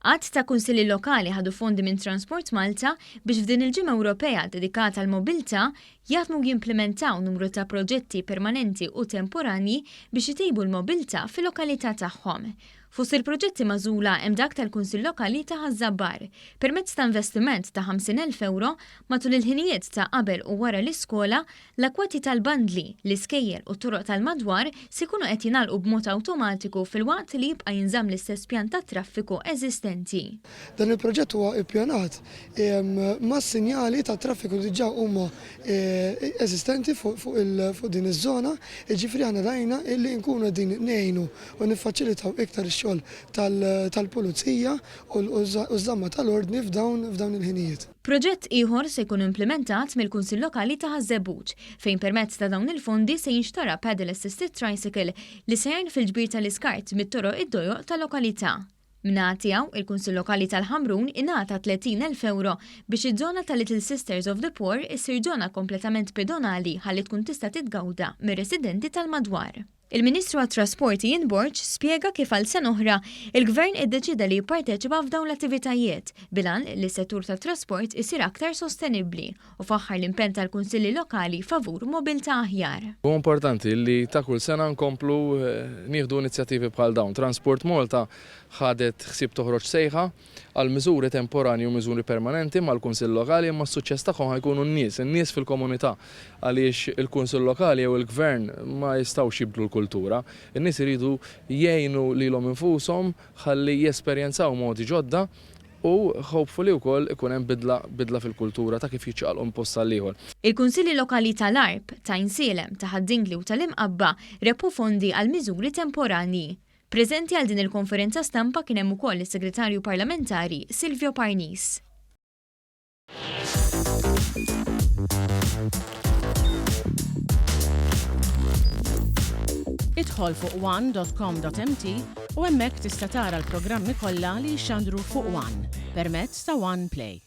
Għadd ta' kunsilli lokali ħadu fondi minn Transport Malta biex f'din il-ġimgħa Ewropea dedikata għall mobilità jaħdmu jimplementaw numru ta' proġetti permanenti u temporanji biex jtejbu l-mobilità fil-lokalità tagħhom. Fost il-proġetti magħżula hemm dak tal-Kunsill Lokali ta' Ħażabbar permezz ta' investiment ta' 50,000 euro matul il-ħinijiet ta' qabel u wara l-iskola, l-akwati tal-bandli, l-iskejjel u t-toroq tal-madwar se jkunu qed jingħalqu b'mod awtomatiku fil-waqt li jibqa' jinżamm l-istess pjan ta' traffiku eżistenti. Dan il-proġett huwa ippjanat ma' sinjali ta' traffiku diġà huma eżistenti fuq din iż-żona, jiġifieri aħna rajna illi nkunu din ngħinu u niffaċilitaw iktar ix-xogħol tal-pulizija u l-żamma tal-ordni f'dawn il-ħinijiet. Proġett ieħor se jkun implementat mill-Kunsill Lokali ta' Ħażebbuġ fejn permezz ta' dawn il-fondi se jinxtara paddle assisted tricycle li se jgħin fil-ġbir tal-iskart mit-toroq id-dojoq tal-lokalità. Mnatijaw il-Kunsill Lokali tal-Ħamrun ingħata 30,000 euro biex iż-żona tal-Little Sisters of the Poor issir żona kompletament pedonali ħalli tkun tista' titgawda mir-residenti tal-madwar. Il-Ministru għat-Trasporti Ian Borg spjega kif għal sena oħra il-Gvern iddeċida li jipparteċipa f'dawn l-attivitajiet bilan li s-settur tat-trasport isir aktar sostenibbli u faħħar l-impenn tal-Kunsilli Lokali favur mobilità aħjar. Huwa importanti li ta' kull sena nkomplu nieħdu inizjattivi bħal dawn. Transport Malta ħadet ħsieb toħroġ sejħa għal miżuri temporani u miżuri permanenti mal-Kunsill Lokali imma s-suċċess tagħhom ħajkunu n-nies fil-komunità għaliex il-Kunsill Lokali jew il-Gvern ma jistgħux jibdlu l-kultura. In-nies iridu jgħinu lilhom infushom ħalli jesperjenzaw modi ġodda u hopefully wkoll ikun hemm bidla fil-kultura ta' kif jiċċaqalhom post tal-ieħor. Il-Kunsilli Lokali tal-Arb, ta' Insielem, ta' Ħaddingli u tal-Imqabba repu fondi għal miżuri temporani. Preżenti għal din il-konferenza stampa kien hemm ukoll is-Segretarju Parlamentari Silvio Parnis. Idħol fuq one.com.mt u hemmhekk tista' tara l-programmi kollha li jxandru fuq One permezz ta' One Play.